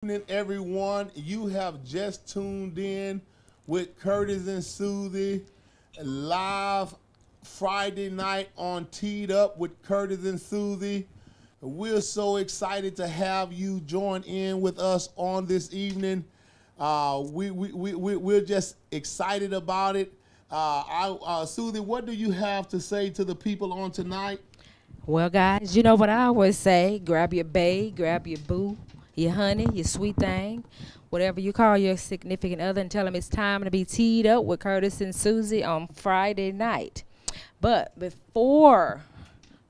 Evening, everyone. You have just tuned in with Curtis and Susie live Friday night on Teed Up with Curtis and Susie. We're so excited to have you join in with us on this evening. We're just excited about it. Susie, what do you have to say to the people on tonight? Well, guys, you know what I always say: grab your bae, grab your boo, your honey, your sweet thing, whatever you call your significant other, and tell them it's time to be teed up with Curtis and Susie on Friday night. But before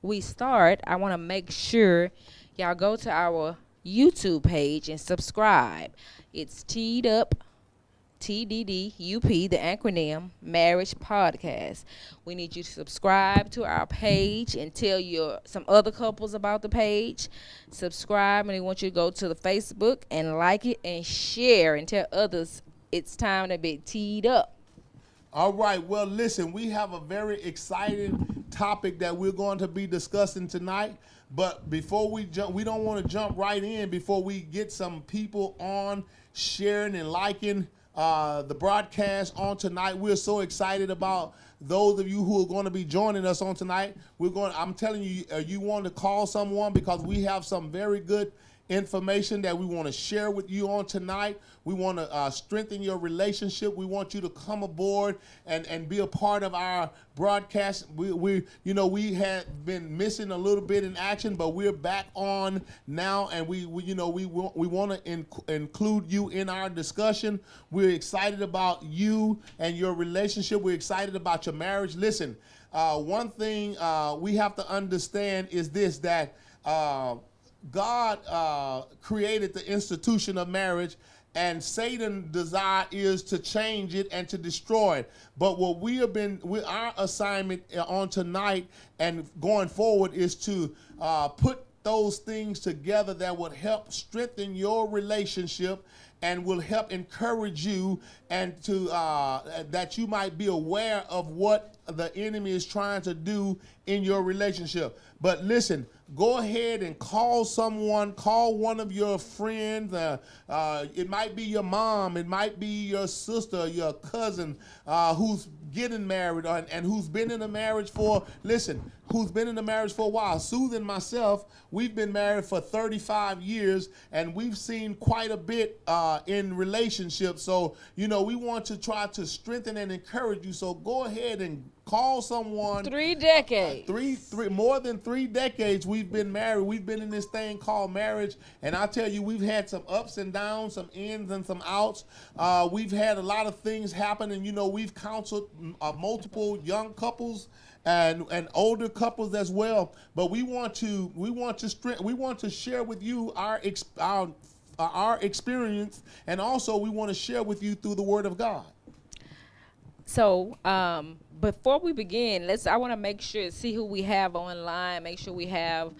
we start, I want to make sure y'all go to our YouTube page and subscribe. It's Teed Up TDDUP, the acronym Marriage Podcast. We need you to subscribe to our page and tell some other couples about the page. Subscribe, and we want you to go to the Facebook and like it and share and tell others it's time to be teed up. All right. Well, listen, we have a very exciting topic that we're going to be discussing tonight. But before we jump, we don't want to jump right in before we get some people on sharing and liking the broadcast on tonight. We're so excited about those of you who are going to be joining us on tonight. I'm telling you, you want to call someone because we have some very good information that we want to share with you on tonight. We want to strengthen your relationship. We want you to come aboard and be a part of our broadcast. We had been missing a little bit in action, but we're back on now, and we want to include you in our discussion. We're excited about you and your relationship. We're excited about your marriage. Listen, one thing we have to understand is this, that God created the institution of marriage, and Satan's desire is to change it and to destroy it. But what our assignment on tonight and going forward is to put those things together that would help strengthen your relationship and will help encourage you, and to that you might be aware of what the enemy is trying to do in your relationship. But listen, go ahead and call someone, call one of your friends. It might be your mom, it might be your sister, your cousin who's getting married and who's been in a marriage for a while. Susan and myself, we've been married for 35 years, and we've seen quite a bit in relationships. So, we want to try to strengthen and encourage you. So go ahead and call someone. 3 decades. More than 3 decades we've been married. We've been in this thing called marriage, and I tell you, we've had some ups and downs, some ins and some outs. We've had a lot of things happen, and we've counseled multiple young couples and older couples as well. But we want to share with you our experience, and also we want to share with you through the Word of God. So, before we begin, I want to make sure, see who we have online, make sure we have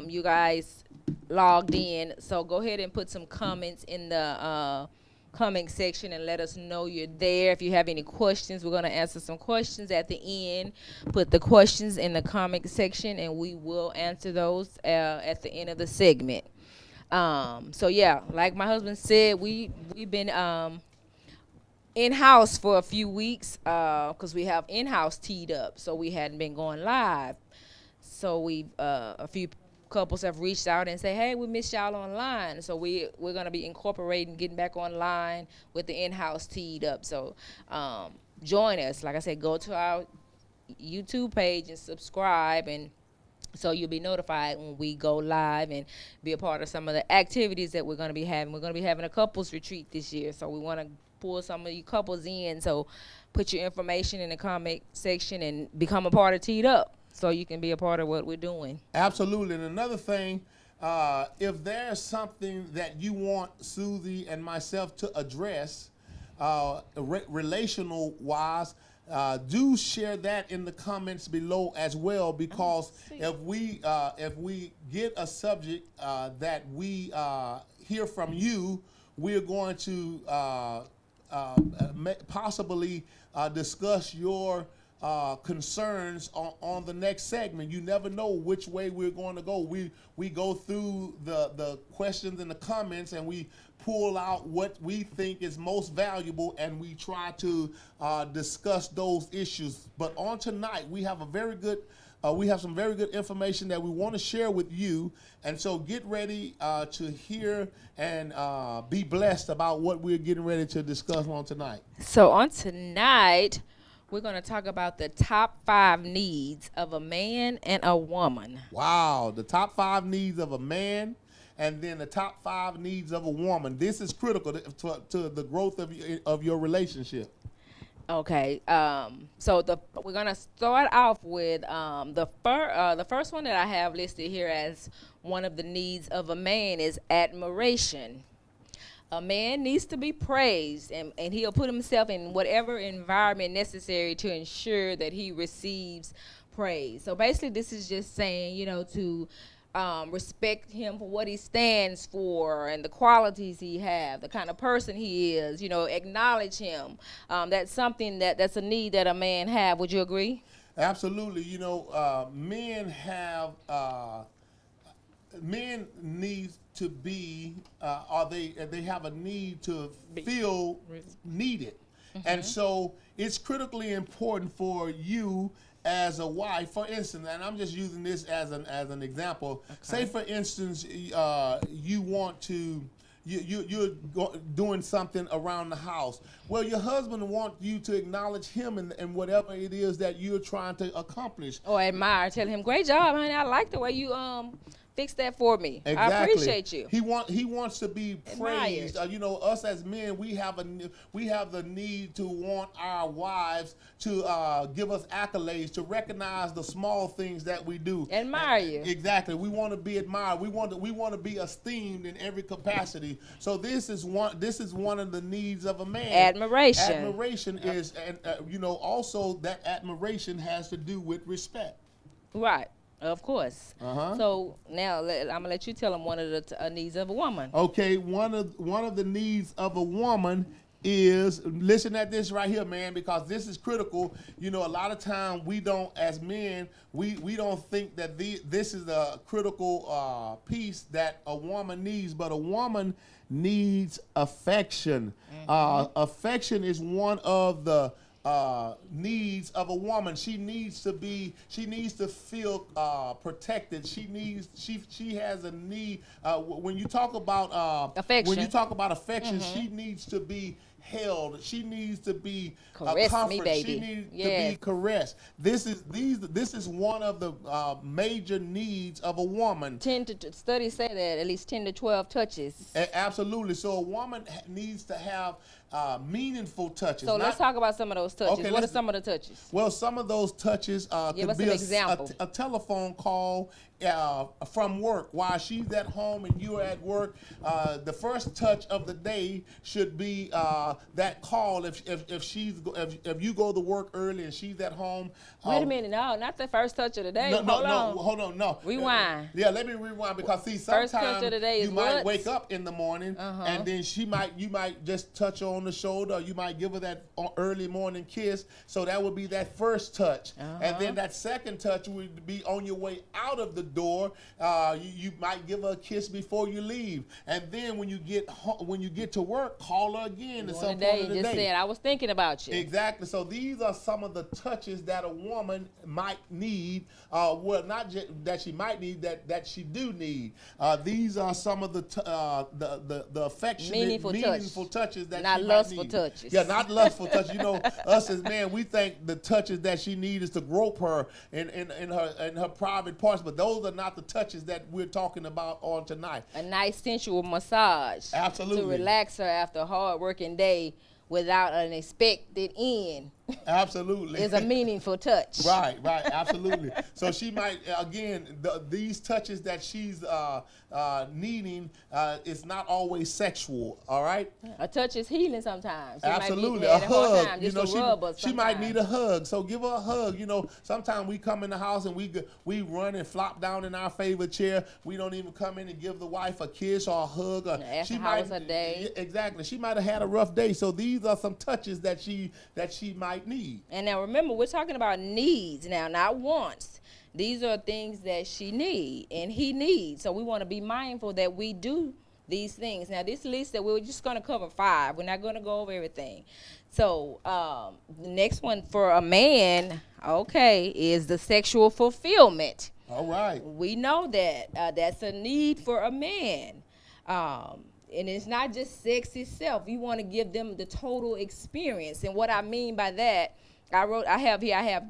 you guys logged in. So go ahead and put some comments in the comment section and let us know you're there. If you have any questions, we're going to answer some questions at the end. Put the questions in the comment section, and we will answer those at the end of the segment. So yeah, like my husband said, we've been in-house for a few weeks because we have in-house teed up, so we hadn't been going live. So a few couples have reached out and say, hey, we missed y'all online. So we're going to be incorporating, getting back online with the in-house teed up. So join us. Like I said, go to our YouTube page and subscribe, and so you'll be notified when we go live and be a part of some of the activities that we're going to be having. We're going to be having a couples retreat this year, so we want to pull some of you couples in. So put your information in the comment section and become a part of Teed Up, so you can be a part of what we're doing. Absolutely. And another thing, if there's something that you want Susie and myself to address relational wise, do share that in the comments below as well, because if we get a subject that we hear from you, we're going to possibly discuss your concerns on the next segment. You never know which way we're going to go. We go through the questions and the comments, and we pull out what we think is most valuable, and we try to discuss those issues. But on tonight, we have a very good. We have some very good information that we want to share with you, and so get ready to hear and be blessed about what we're getting ready to discuss on tonight. So on tonight, we're going to talk about the top 5 needs of a man and a woman. Wow, the top 5 needs of a man, and then the top 5 needs of a woman. This is critical to the growth of your relationship. Okay, so we're gonna start off with the first one that I have listed here as one of the needs of a man is admiration. A man needs to be praised, and he'll put himself in whatever environment necessary to ensure that he receives praise. So basically, this is just saying, to respect him for what he stands for and the qualities he have, the kind of person he is, acknowledge him. That's something that's a need that a man have. Would you agree? Absolutely. Men need to be, they have a need to feel needed. Mm-hmm. And so it's critically important for you as a wife, for instance, and I'm just using this as an example. Okay. Say, for instance, you want to, you're doing something around the house. Well, your husband wants you to acknowledge him and whatever it is that you're trying to accomplish. Or admire, tell him, great job, honey. I like the way you fix that for me. Exactly. I appreciate you. He wants to be praised. Us as men, we have the need to want our wives to give us accolades, to recognize the small things that we do. Admire you. Exactly. We want to be admired. We want to be esteemed in every capacity. So this is one of the needs of a man. Admiration. Admiration is, and also that admiration has to do with respect. Right. Of course. So now I'm gonna let you tell them one of the needs of a woman. Okay, one of the needs of a woman is, listen at this right here, man, because this is critical. A lot of time we don't, as men, we don't think that this is a critical piece that a woman needs, but a woman needs affection. Mm-hmm. Affection is one of the needs of a woman. She needs to feel protected. She has a need. When you talk about affection, mm-hmm. She needs to be held. She needs to be comforted. Me, baby. She needs to be caressed. This is one of the major needs of a woman. Studies say that at least 10 to 12 touches. Absolutely. So a woman needs to have meaningful touches. So let's talk about some of those touches. Okay, what are some of the touches? Well, some of those touches could be a telephone call from work while she's at home and you're at work. The first touch of the day should be that call. If you go to work early and she's at home. Wait a minute, no, not the first touch of the day. Hold on. Rewind. Let me rewind, because see, sometimes you might wake up in the morning and then you might just touch her on the shoulder. Or you might give her that early morning kiss. So that would be that first touch, and then that second touch would be on your way out of the door. You might give her a kiss before you leave, and then when you get to work, call her again at some point of the day. Just said, I was thinking about you. Exactly. So these are some of the touches that a woman might need. Well, not just that she might need, that she do need. These are some of the affectionate, meaningful touches that not she lustful might need. Touches. Yeah, not lustful touches. Us as men, we think the touches that she needs is to grope her in her private parts, but those are not the touches that we're talking about on tonight. A nice sensual massage. Absolutely. To relax her after a hard working day without an expected end. Absolutely. Is a meaningful touch. Right, absolutely. So she might, again, these touches that she's needing, it's not always sexual, all right? A touch is healing sometimes. She Absolutely. Might a hug. She might need a hug. So give her a hug. Sometimes we come in the house and we run and flop down in our favorite chair. We don't even come in and give the wife a kiss or a hug. How was her day? Exactly. She might have had a rough day. So these are some touches that she might might need. And now remember, we're talking about needs now, not wants. These are things that she needs and he needs. So we want to be mindful that we do these things. Now, this list that we're just going to cover 5. We're not going to go over everything. So the next one for a man, okay, is the sexual fulfillment. All right. We know that that's a need for a man. And it's not just sex itself. You want to give them the total experience. And what I mean by that, I have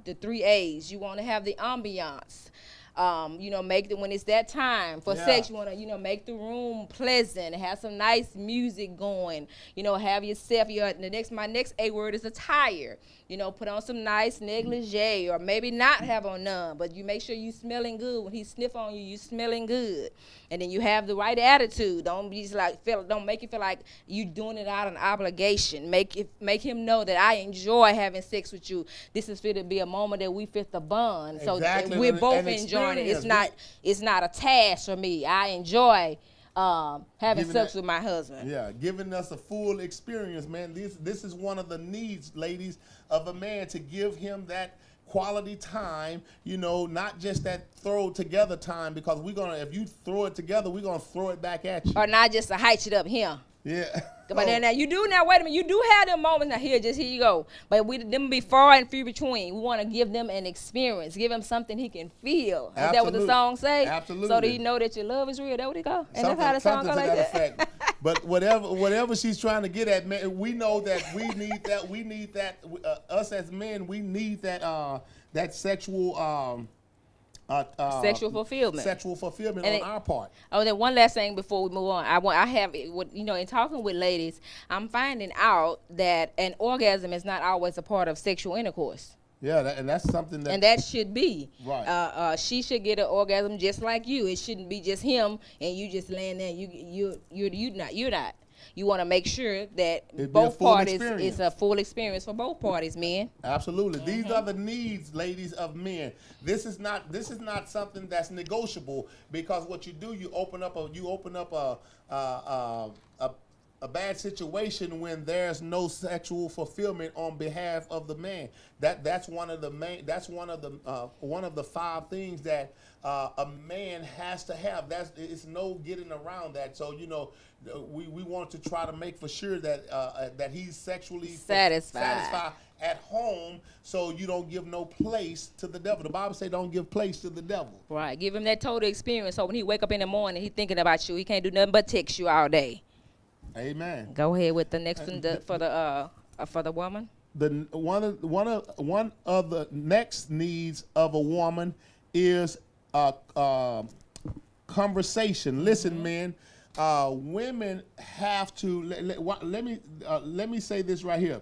the 3 A's. You want to have the ambiance. When it's that time for sex, you want to, make the room pleasant, have some nice music going, have yourself, my next A word is attire. Put on some nice negligee, or maybe not have on none, but you make sure you smelling good. When he sniff on you, you smelling good. And then you have the right attitude. Don't be just don't make it feel like you doing it out of obligation. Make him know that I enjoy having sex with you. This is fit to be a moment that we fit the bond. Exactly. So we're both enjoying it. It's not a task for me. I enjoy having sex with my husband. Yeah, giving us a full experience, man. This is one of the needs, ladies, of a man, to give him that quality time, not just that throw together time, because if you throw it together, we're gonna throw it back at you. Or not just to height it up here. Yeah. But now wait a minute, you do have them moments. Now here you go. But them be far and few between. We want to give them an experience, give him something he can feel. Is that what the song say? Absolutely. So that you know that your love is real. That what it go? And that's how the song go like that. But whatever she's trying to get at, man, we know that we need that. We need that. Us as men, we need that sexual. Sexual fulfillment. Sexual fulfillment on our part. Oh, then one last thing before we move on. I have, in talking with ladies, I'm finding out that an orgasm is not always a part of sexual intercourse. Yeah, and that's something that. And that should be. Right. She should get an orgasm just like you. It shouldn't be just him and you just laying there. You're not. You want to make sure that both parties, it's a full experience for both parties, men. Absolutely. Mm-hmm. These are the needs, ladies, of men. This is not something that's negotiable, because what you do, you open up a bad situation when there's no sexual fulfillment on behalf of the man. That's one of the 5 things that a man has to have. It's no getting around that. So we want to try to make for sure that he's sexually satisfied at home, so you don't give no place to the devil. The Bible says don't give place to the devil. Right. Give him that total experience, so when he wake up in the morning, he thinking about you. He can't do nothing but text you all day. Amen. Go ahead with the next one for the woman. One of the next needs of a woman is conversation. Listen, men, women have to. Let me say this right here.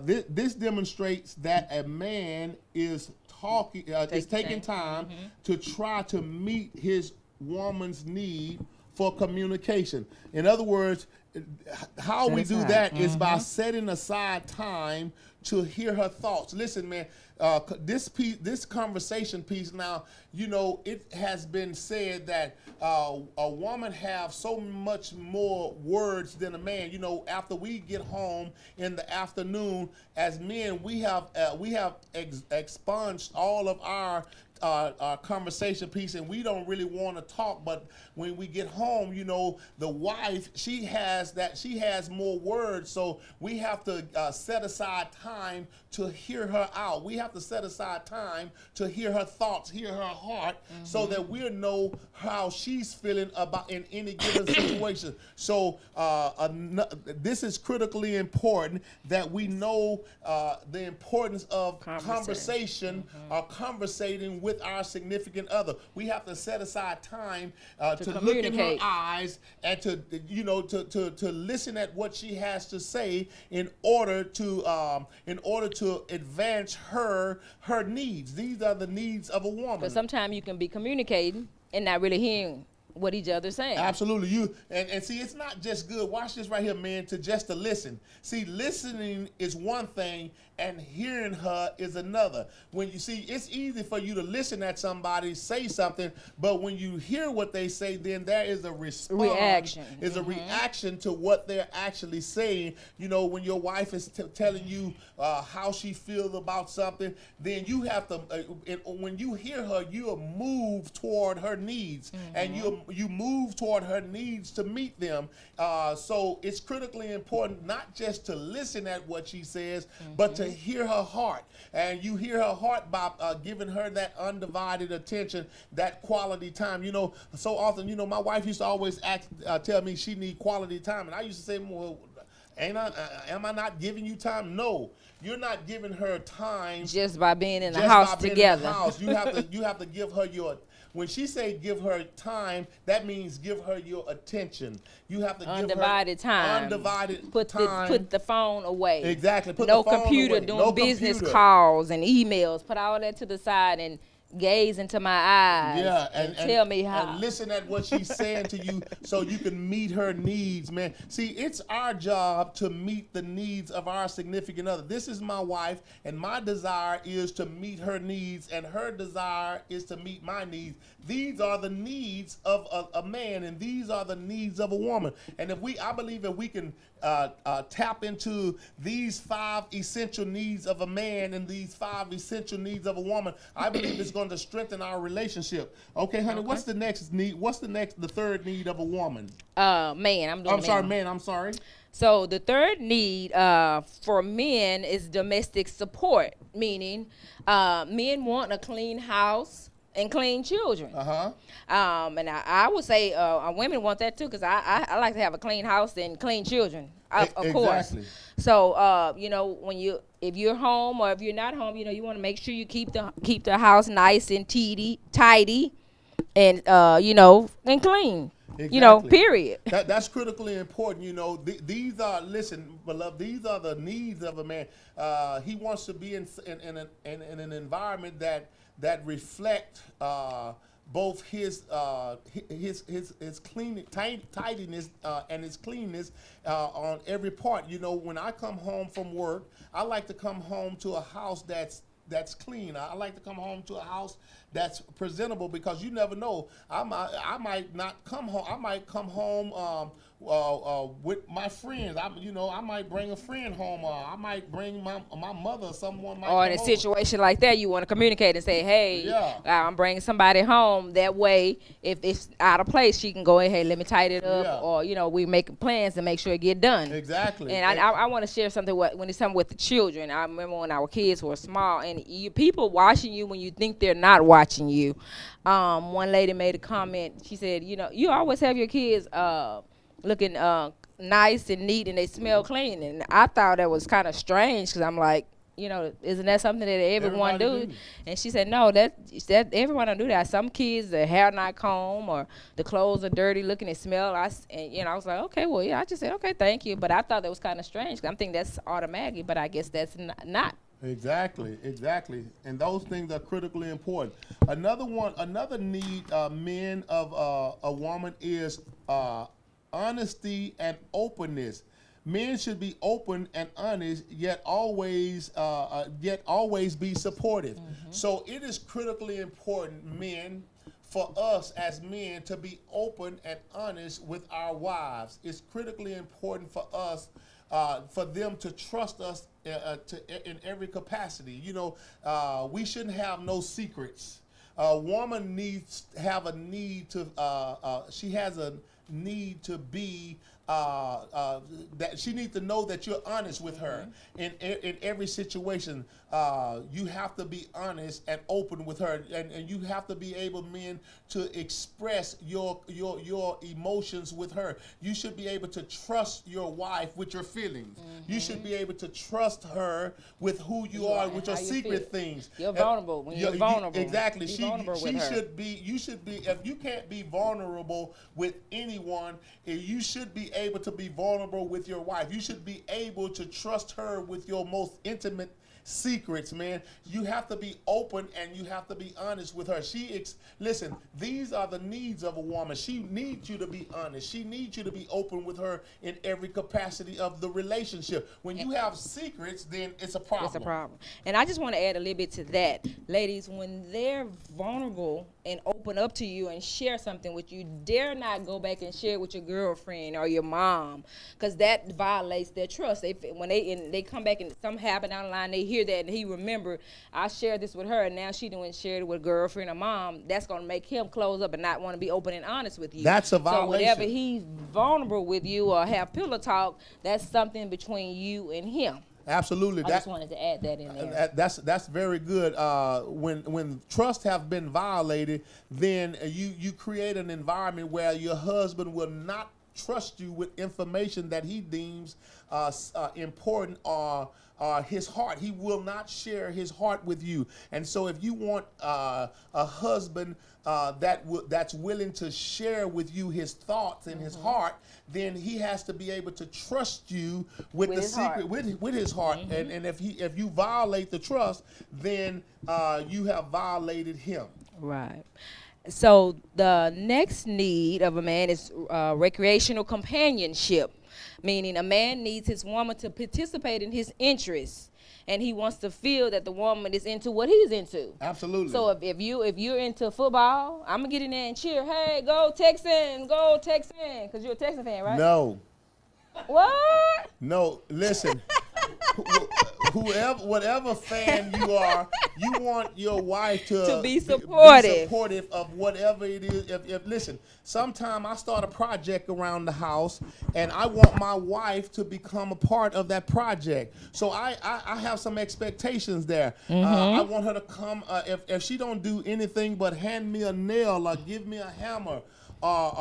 This demonstrates that a man is taking time to try to meet his woman's need for communication. In other words, how we do that is by setting aside time to hear her thoughts. Listen, man, this conversation piece now, it has been said that a woman have so much more words than a man. After we get home in the afternoon, as men, we have expunged all of our conversation piece, and we don't really want to talk. But when we get home, the wife, she has more words, so we have to set aside time to hear her out. We have to set aside time to hear her thoughts, hear her heart, so that we'll know how she's feeling about in any given situation. So this is critically important, that we know the importance of conversation, or conversating with our significant other. We have to set aside time to look in her eyes and to listen at what she has to say in order to advance her needs. These are the needs of a woman. But sometimes you can be communicating and not really hearing what each other's saying. Absolutely. You and see, it's not just good. Watch this right here, man, to listen. See, listening is one thing and hearing her is another. When you see, it's easy for you to listen at somebody say something, but when you hear what they say, then there is a response. Reaction. Is a reaction to what they're actually saying. You know, when your wife is telling you how she feels about something, then you have to, when you hear her, you'll move toward her needs, and you move toward her needs to meet them. So it's critically important not just to listen at what she says, but to hear her heart. And you hear her heart by giving her that undivided attention, that quality time. You know, so often, you know, my wife used to always tell me she need quality time, and I used to say, well, am I not giving you time? No, you're not giving her time just by being in the house together. You have to give her your. When she say give her time, that means give her your attention. You have to undivided give her time. Undivided time. Put the phone away. Exactly. Put no the phone computer away. doing No business computer. calls and emails. Put all that to the side and gaze into my eyes. Yeah, and tell me how. And listen at what she's saying to you, so you can meet her needs, man. See, it's our job to meet the needs of our significant other. This is my wife, and my desire is to meet her needs, and her desire is to meet my needs. These are the needs of a man, and these are the needs of a woman. And I believe if we can tap into these 5 essential needs of a man and these 5 essential needs of a woman, I believe it's going to strengthen our relationship. Okay, honey, what's the next need? What's the third need of a woman? Man. I'm sorry. So the third need for men is domestic support, meaning men want a clean house and clean children. And I would say women want that too, because I like to have a clean house and clean children, of course. So you know, if you're home or if you're not home, you know, you want to make sure you keep the house nice and tidy, and you know, and clean. Exactly. You know, period. That's critically important. You know, these are, listen, beloved, these are the needs of a man. He wants to be in an environment that reflect both his clean tidiness and his cleanness on every part. You know, when I come home from work, I like to come home to a house that's clean. I like to come home to a house that's presentable, because you never know. I might not come home. I might come home with my friends. I might bring a friend home. I might bring my mother. Someone might. Or in a situation like that, you want to communicate and say, "Hey, I'm bringing somebody home." That way, if it's out of place, she can go ahead. Hey, let me tidy it up, or you know, we make plans to make sure it get done. Exactly. And I want to share something when it's something with the children. I remember when our kids were small, and people watching you when you think they're not watching you. One lady made a comment. She said, "You know, you always have your kids looking nice and neat, and they smell clean." And I thought that was kind of strange, because I'm like, you know, isn't that something that everyone do? And she said, no, that everyone don't do that. Some kids, their hair not combed, or the clothes are dirty looking and smell. And you know, I was like, okay, well, yeah. I just said, okay, thank you. But I thought that was kind of strange. I'm thinking that's automatic, but I guess that's not. Exactly. And those things are critically important. Another need men of a woman is honesty and openness. Men should be open and honest, yet always be supportive. So it is critically important, men, for us as men to be open and honest with our wives. It's critically important for us, for them to trust us in every capacity. You know, we shouldn't have no secrets. A woman needs have a need to. She has a need to be. That she needs to know that you're honest with her in every situation. You have to be honest and open with her, and you have to be able, men, to express your emotions with her. You should be able to trust your wife with your feelings. You should be able to trust her with who you are, with your secret things. You're vulnerable when you're vulnerable. Exactly. Be She vulnerable with her. should be. You should be. If you can't be vulnerable with anyone, you should be able to be vulnerable with your wife. You should be able to trust her with your most intimate secrets, man. You have to be open and you have to be honest with her. Listen, these are the needs of a woman. She needs you to be honest. She needs you to be open with her in every capacity of the relationship. When you have secrets, then it's a problem. It's a problem. And I just want to add a little bit to that. Ladies, when they're vulnerable and open up to you and share something with you, dare not go back and share it with your girlfriend or your mom, because that violates their trust. When they come back and something happen down the line, they hear that and he remember, I shared this with her and now she done shared it with a girlfriend or mom. That's going to make him close up and not want to be open and honest with you. That's a violation. So whenever he's vulnerable with you or have pillow talk, that's something between you and him. Absolutely. I just wanted to add that in there. That's very good. When trust have been violated, then you create an environment where your husband will not trust you with information that he deems important or his heart. He will not share his heart with you. And so if you want a husband that's willing to share with you his thoughts and his heart, then he has to be able to trust you with the secret, with his heart. And if you violate the trust, then you have violated him. Right. So the next need of a man is recreational companionship, meaning a man needs his woman to participate in his interests, and he wants to feel that the woman is into what he's into. Absolutely. So if you're into football, I'm gonna get in there and cheer. Hey, go Texans, go Texans, because you're a Texan fan, right? No. What? No. Listen. Whatever fan you are, you want your wife to be supportive. Be supportive of whatever it is. If listen, sometime I start a project around the house, and I want my wife to become a part of that project. So I have some expectations there. I want her to come. If she don't do anything but hand me a nail or give me a hammer, bring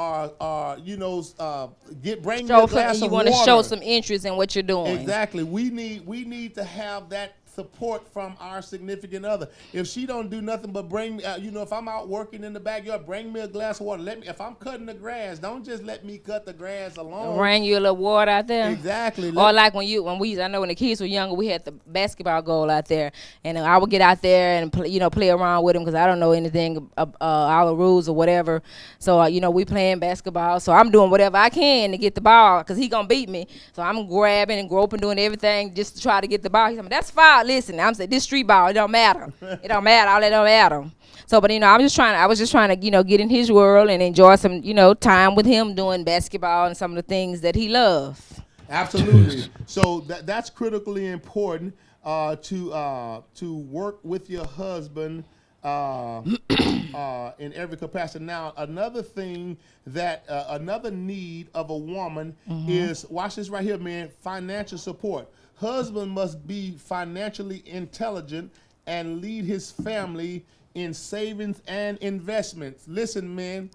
me a glass of water. You want to show some interest in what you're doing. Exactly. We need to have that support from our significant other. If she don't do nothing but bring, if I'm out working in the backyard, bring me a glass of water. If I'm cutting the grass, don't just let me cut the grass alone. Bring you a little water out there. Exactly. Or like I know when the kids were younger, we had the basketball goal out there, and I would get out there and play around with them because I don't know anything all the rules or whatever. So we playing basketball, so I'm doing whatever I can to get the ball because he gonna beat me. So I'm grabbing and groping, doing everything just to try to get the ball. He's like, that's foul. Listen, I'm saying this street ball, it don't matter. It don't matter. All that don't matter. So, but I was just trying to get in his world and enjoy some time with him doing basketball and some of the things that he loves. Absolutely. So that's critically important to work with your husband in every capacity. Now, another thing another need of a woman is, watch this right here, man, financial support. Husband must be financially intelligent and lead his family in savings and investments. Listen, man,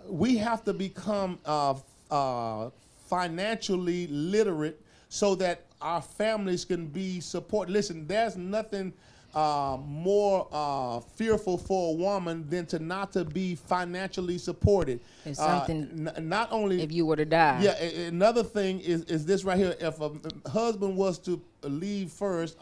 we have to become financially literate so that our families can be supported. Listen, there's nothing more fearful for a woman than not to be financially supported. It's something. Not only if you were to die. Yeah. Another thing is this right here. If a husband was to leave first,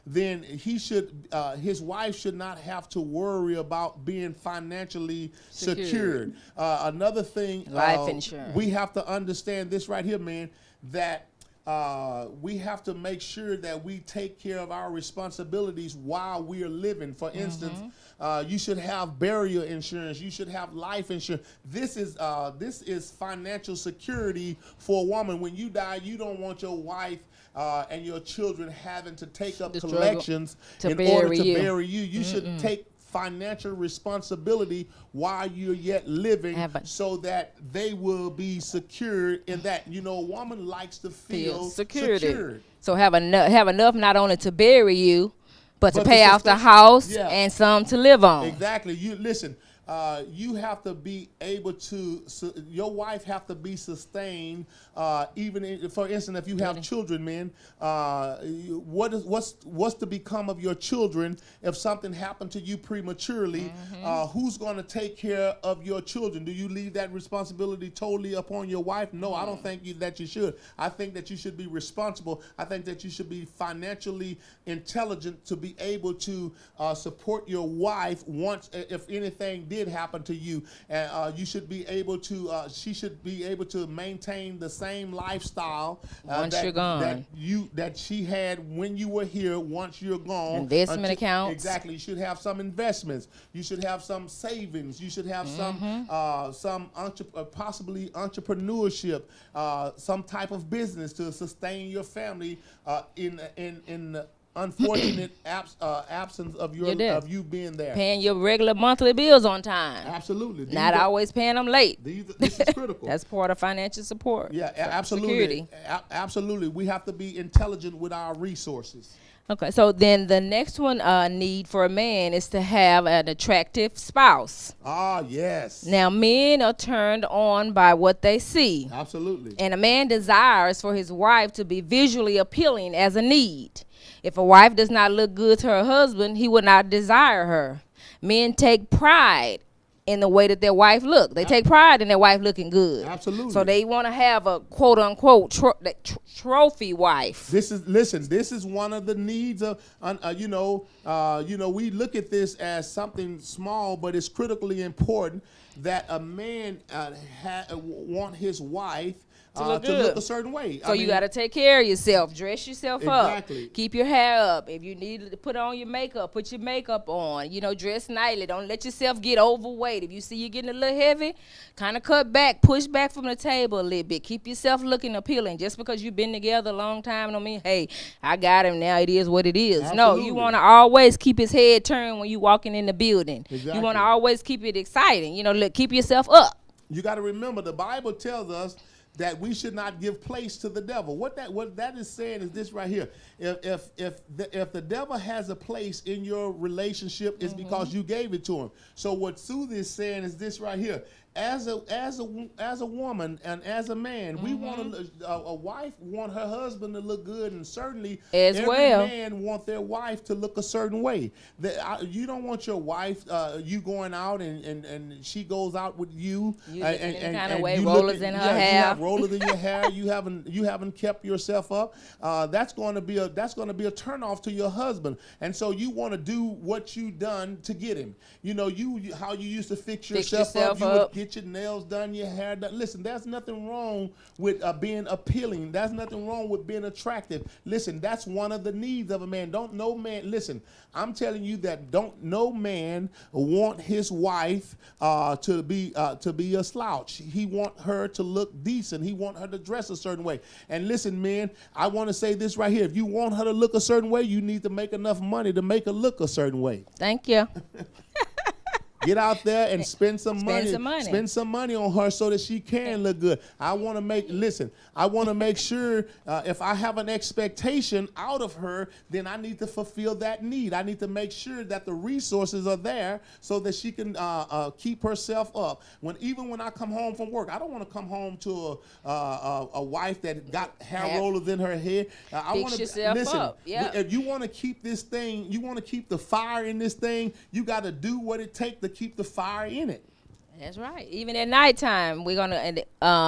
then his wife should not have to worry about being financially secured. Another thing, life insurance. We have to understand this right here, man, that we have to make sure that we take care of our responsibilities while we are living. For instance, you should have burial insurance. You should have life insurance. This is financial security for a woman. When you die, you don't want your wife and your children having to take up collections in order to bury you. You should take financial responsibility while you're yet living so that they will be secured in that. A woman likes to feel secured. So have enough not only to bury you, but to pay off the house and some to live on. Exactly. You listen, you have to be able to, your wife have to be sustained, for instance, if you have children, men, what's to become of your children if something happened to you prematurely? Who's going to take care of your children? Do you leave that responsibility totally upon your wife? No, I don't think that you should. I think that you should be responsible. I think that you should be financially intelligent to be able to support your wife once, if anything did happen to you. And you should be able to, she should be able to maintain the same lifestyle once you're gone. That she had when you were here. Once you're gone, investment accounts. Exactly. You should have some investments. You should have some savings. You should have some possibly entrepreneurship, some type of business to sustain your family in the unfortunate absence of you being there. Paying your regular monthly bills on time. Absolutely. Not always paying them late. This is critical. That's part of financial support. Yeah, absolutely. Security. Absolutely. We have to be intelligent with our resources. Okay, so then the next one need for a man is to have an attractive spouse. Ah, yes. Now, men are turned on by what they see. Absolutely. And a man desires for his wife to be visually appealing as a need. If a wife does not look good to her husband, he would not desire her. Men take pride in the way that their wife look. They take pride in their wife looking good. Absolutely. So they want to have a quote unquote trophy wife. This is one of the needs of we look at this as something small, but it's critically important that a man want his wife to look a certain way. So you got to take care of yourself. Dress yourself up. Exactly. Keep your hair up. If you need to put on your makeup, put your makeup on. Dress nightly. Don't let yourself get overweight. If you see you're getting a little heavy, kind of cut back. Push back from the table a little bit. Keep yourself looking appealing. Just because you've been together a long time don't mean, hey, I got him now. It is what it is. Absolutely. No, you want to always keep his head turned when you walking in the building. Exactly. You want to always keep it exciting. Keep yourself up. You got to remember, the Bible tells us that we should not give place to the devil. What that is saying is this right here. If the devil has a place in your relationship, it's because you gave it to him. So what Sue is saying is this right here. As a woman and as a man, we want a wife want her husband to look good, and certainly every man want their wife to look a certain way. You don't want your wife you going out and she goes out with you and kind of way rollers in her hair. You have rollers in your hair. You haven't kept yourself up. That's going to be a turnoff to your husband, and so you want to do what you done to get him. How you used to fix yourself up. You would get your nails done, your hair done. Listen, there's nothing wrong with being appealing. There's nothing wrong with being attractive. Listen, that's one of the needs of a man. Listen, I'm telling you that no man want his wife to be a slouch. He want her to look decent. He want her to dress a certain way. And listen, men, I want to say this right here. If you want her to look a certain way, you need to make enough money to make her look a certain way. Thank you. Get out there and spend some money. Spend some money on her so that she can look good. I want to make sure if I have an expectation out of her, then I need to fulfill that need. I need to make sure that the resources are there so that she can keep herself up. Even when I come home from work, I don't want to come home to a wife that got hair rollers in her head. Fix yourself up. Yeah. If you want to keep this thing, you want to keep the fire in this thing, you got to do what it takes to keep the fire in it. That's right. Even at nighttime, we're gonna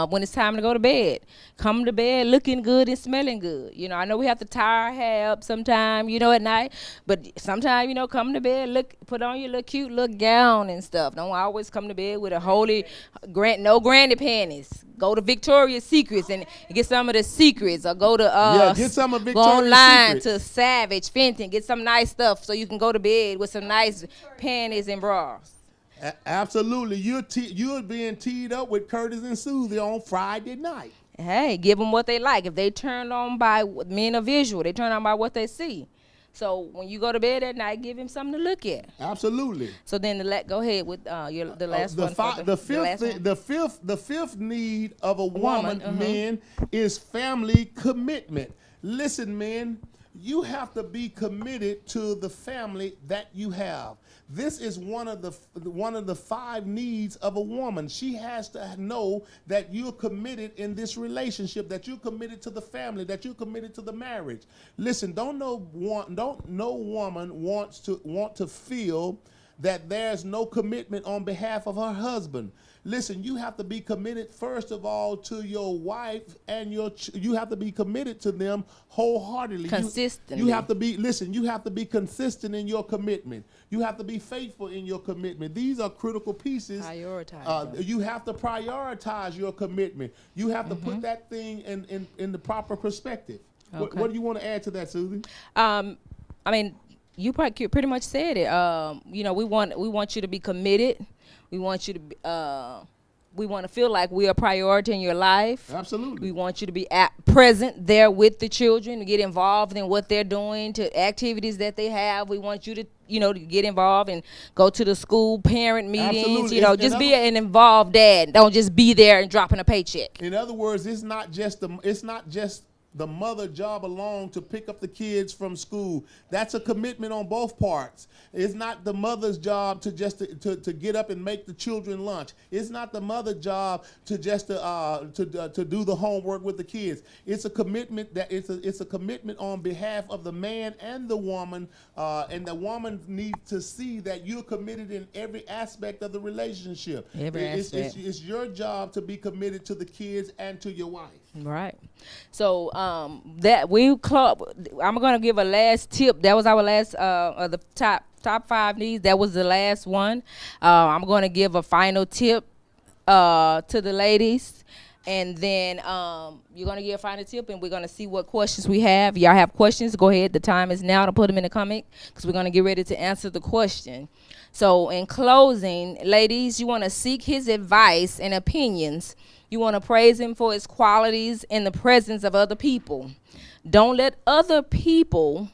when it's time to go to bed, come to bed looking good and smelling good. I know we have to tie our hair up sometime, at night, but sometimes, come to bed, put on your little cute little gown and stuff. Don't always come to bed with a no granny panties. Go to Victoria's Secrets and get some of the secrets, or go to get some of Victoria's go online Secrets. to Savage Fenton, get some nice stuff so you can go to bed with some nice panties and bras. Absolutely. You're being teed up with Curtis and Susie on Friday night. Hey, give them what they like. If they turned on by men are visual, they turn on by what they see. So when you go to bed at night, give him something to look at. Absolutely. So then go ahead with the last one. The fifth need of a woman, men, is family commitment. Listen, men. you have to be committed to the family that you have. This is one of the 5 needs of a woman. She has to know that you're committed in this relationship, that you're committed to the family, that you're committed to the marriage. Listen, don't no woman want to feel that there's no commitment on behalf of her husband. Listen, you have to be committed first of all to your wife and you have to be committed to them wholeheartedly. Consistently. You have to be, listen, you have to be consistent in your commitment. You have to be faithful in your commitment. These are critical pieces. Prioritize. You have to prioritize your commitment. You have to put that thing in the proper perspective. Okay. What do you want to add to that, Susie? I mean, you pretty much said it. You know, we want you to be committed. We want you to be, we want to feel like we are a priority in your life. Absolutely. We want you to be present there with the children, to get involved in what they're doing, to activities that they have. We want you to, you know, to get involved and go to the school parent meetings. Absolutely. You know, just be an involved dad. Don't just be there and dropping a paycheck. In other words, it's not just the mother job alone to pick up the kids from school. That's a commitment on both parts. It's not the mother's job to just to get up and make the children lunch. It's not the mother's job to just to do the homework with the kids. It's a commitment that it's a commitment on behalf of the man and the woman, and the woman needs to see that you're committed in every aspect of the relationship. It's your job to be committed to the kids and to your wife. Right. So that I'm gonna give a last tip. That was our last of the top 5 needs. That was the last one. I'm gonna give a final tip to the ladies, and then you're gonna give a final tip, and we're gonna see what questions we have. Y'all have questions? Go ahead. The time is now to put them in the comment, because we're gonna get ready to answer the question. So in closing, ladies, you want to seek his advice and opinions. You want to praise him for his qualities in the presence of other people. Don't let other people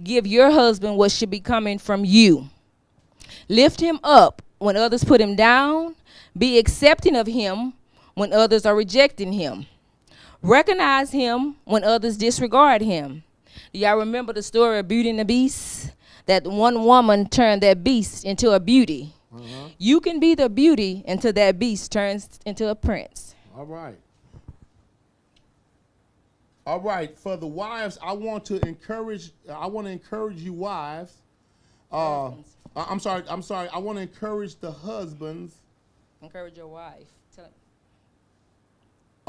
give your husband what should be coming from you. Lift him up when others put him down. Be accepting of him when others are rejecting him. Recognize him when others disregard him. Do y'all remember the story of Beauty and the Beast? That one woman turned that beast into a beauty. You can be the beauty until that beast turns into a prince. All right. All right. For the wives, I want to encourage you wives. I'm sorry. I want to encourage the husbands. Encourage your wife.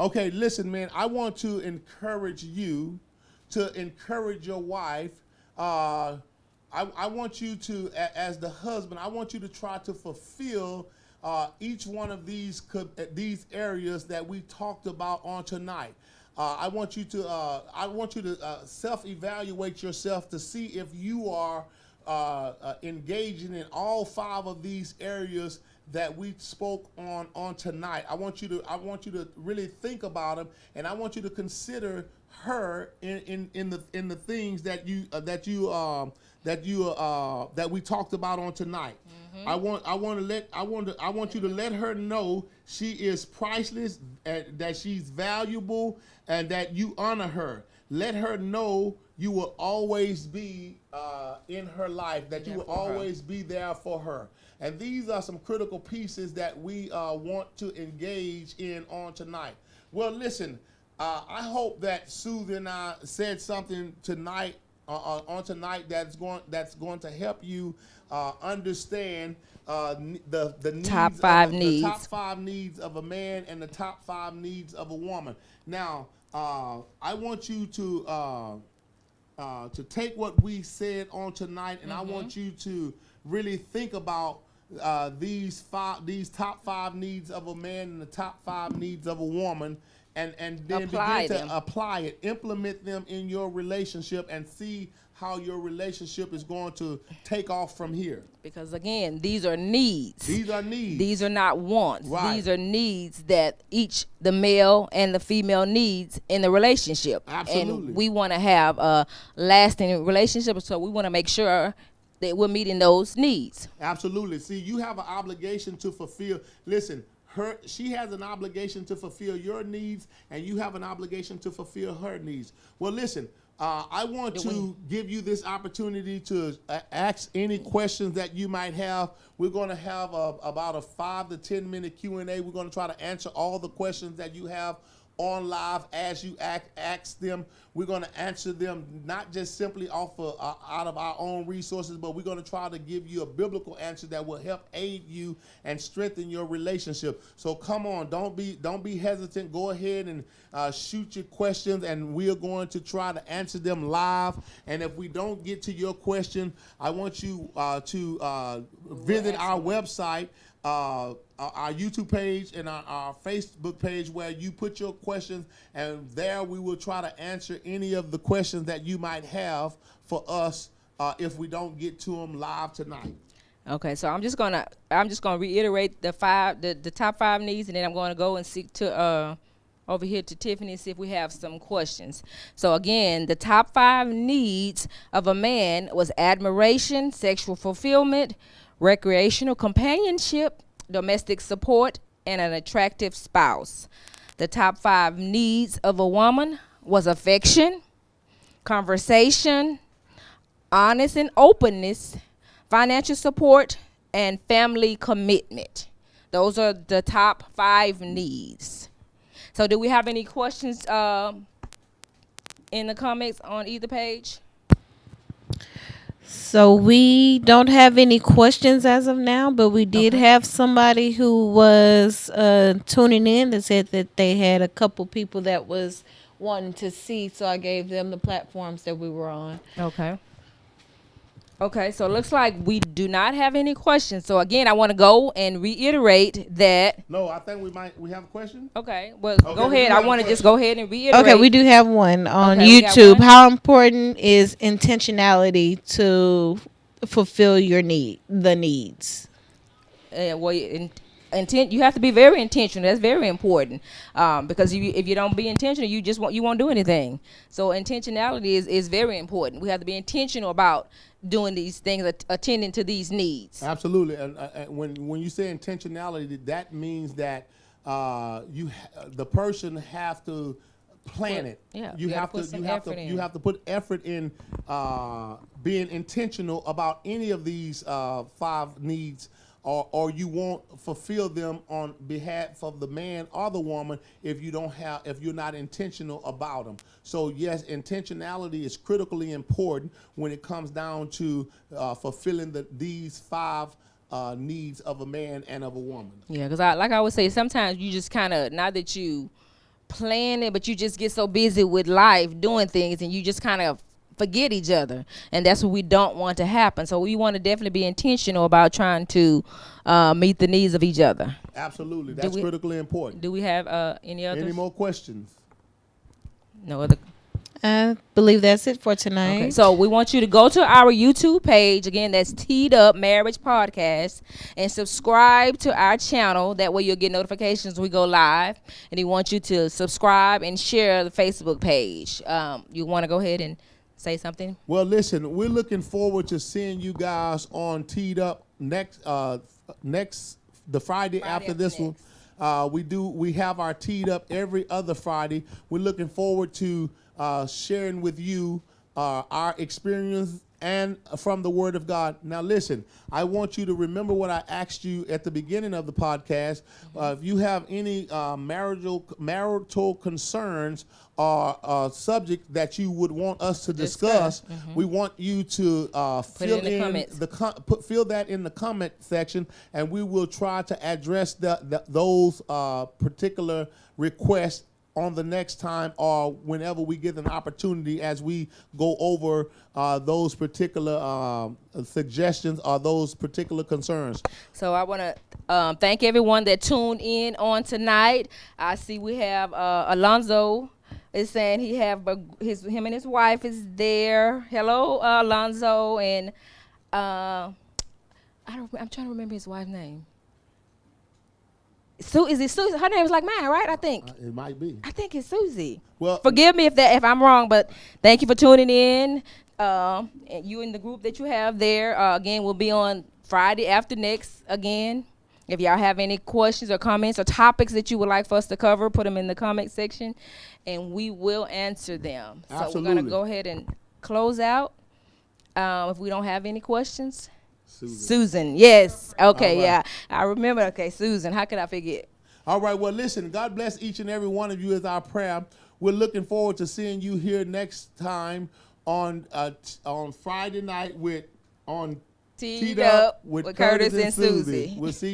Okay, listen, man. I want to encourage you to encourage your wife. I want you to, as the husband, I want you to try to fulfill each one of these areas that we talked about on tonight. I want you to self-evaluate yourself to see if you are engaging in all 5 of these areas that we spoke on tonight. I want you to really think about them, and I want you to consider her in the things that we talked about on tonight. I want you to let her know she is priceless, that she's valuable, and that you honor her. Let her know you will always be in her life, that you will always be there for her. And these are some critical pieces that we want to engage in on tonight. Well, listen, I hope that Susan and I said something tonight on tonight that's going to help you understand the needs, top 5 needs. The top 5 needs of a man and the top 5 needs of a woman. Now, I want you to take what we said on tonight, and I want you to really think about these top 5 needs of a man and the top 5 needs of a woman. And then begin to apply it, implement them in your relationship, and see how your relationship is going to take off from here. Because again, these are needs. These are needs. These are not wants. Right. These are needs that the male and the female needs in the relationship. Absolutely. And we want to have a lasting relationship, so we want to make sure that we're meeting those needs. Absolutely. See, you have an obligation to fulfill. Listen, she has an obligation to fulfill your needs, and you have an obligation to fulfill her needs. Well, listen, I want to give you this opportunity to ask any questions that you might have. We're going to have about a 5 to 10 minute Q&A. We're going to try to answer all the questions that you have on live as you ask them. We're going to answer them not just simply off of, out of our own resources, but we're going to try to give you a biblical answer that will help aid you and strengthen your relationship. So come on, don't be hesitant. Go ahead and shoot your questions, and we are going to try to answer them live. And if we don't get to your question, I want you to visit our website, our YouTube page, and our Facebook page, where you put your questions, and there we will try to answer any of the questions that you might have for us if we don't get to them live tonight. Okay, so I'm just gonna reiterate the top 5 needs, and then I'm gonna go and seek to over here to Tiffany and see if we have some questions. So again, the top 5 needs of a man was admiration, sexual fulfillment, recreational companionship, domestic support, and an attractive spouse. The top 5 needs of a woman was affection, conversation, honest and openness, financial support, and family commitment. Those are the top 5 needs. So do we have any questions in the comments on either page? So we don't have any questions as of now, but we did have somebody who was tuning in that said that they had a couple people that was wanting to see, so I gave them the platforms that we were on. Okay, so it looks like we do not have any questions. So again, I want to go and reiterate that. No, I think we have a question. Okay, well, go ahead. I want to just go ahead and reiterate. Okay, we do have one on YouTube. How important is intentionality to fulfill the needs? Well, you have to be very intentional. That's very important, because if you don't be intentional, you won't do anything. So intentionality is very important. We have to be intentional about doing these things, attending to these needs. Absolutely. And when you say intentionality, that means that the person have to plan it. Yeah, you have to put effort in being intentional about any of these 5 needs, or you won't fulfill them on behalf of the man or the woman if you're not intentional about them. So yes, intentionality is critically important when it comes down to fulfilling these 5 needs of a man and of a woman. Yeah, because like I always say, sometimes you just kind of, not that you plan it, but you just get so busy with life doing things, and you just kind of forget each other, and that's what we don't want to happen. So we want to definitely be intentional about trying to meet the needs of each other. Absolutely, that's critically important. Do we have any more questions? No other. I believe that's it for tonight. Okay, so we want you to go to our YouTube page. Again, that's T.D.D.U.P Marriage Podcast, and subscribe to our channel. That way you'll get notifications when we go live. And we want you to subscribe and share the Facebook page. You want to go ahead and say something? Well, listen, we're looking forward to seeing you guys on T.D.D.U.P the Friday after this one. We have our T.D.D.U.P every other Friday. We're looking forward to sharing with you our experience and from the Word of God. Now listen, I want you to remember what I asked you at the beginning of the podcast. If you have any marital concerns or subject that you would want us to discuss, we want you to fill that in the comment section, and we will try to address those particular requests on the next time, or whenever we get an opportunity, as we go over those particular suggestions or those particular concerns. So I want to thank everyone that tuned in on tonight. I see we have Alonzo is saying him and his wife is there. Hello, Alonzo, and I'm trying to remember his wife's name. Is it Susie? Her name is like mine, right? I think it might be. I think it's Susie. Well, forgive me if I'm wrong, but thank you for tuning in. And you and the group that you have there. Again, we'll be on Friday after next again. If y'all have any questions or comments or topics that you would like for us to cover, put them in the comment section, and we will answer them. So Absolutely. we're going to go ahead and close out. If we don't have any questions. Susan, yes. Okay, right. yeah. I remember. Okay, Susan. How could I forget? All right, well, listen, God bless each and every one of you is our prayer. We're looking forward to seeing you here next time on Friday night on T.D.D.U.P. with Curtis and Susie. We'll see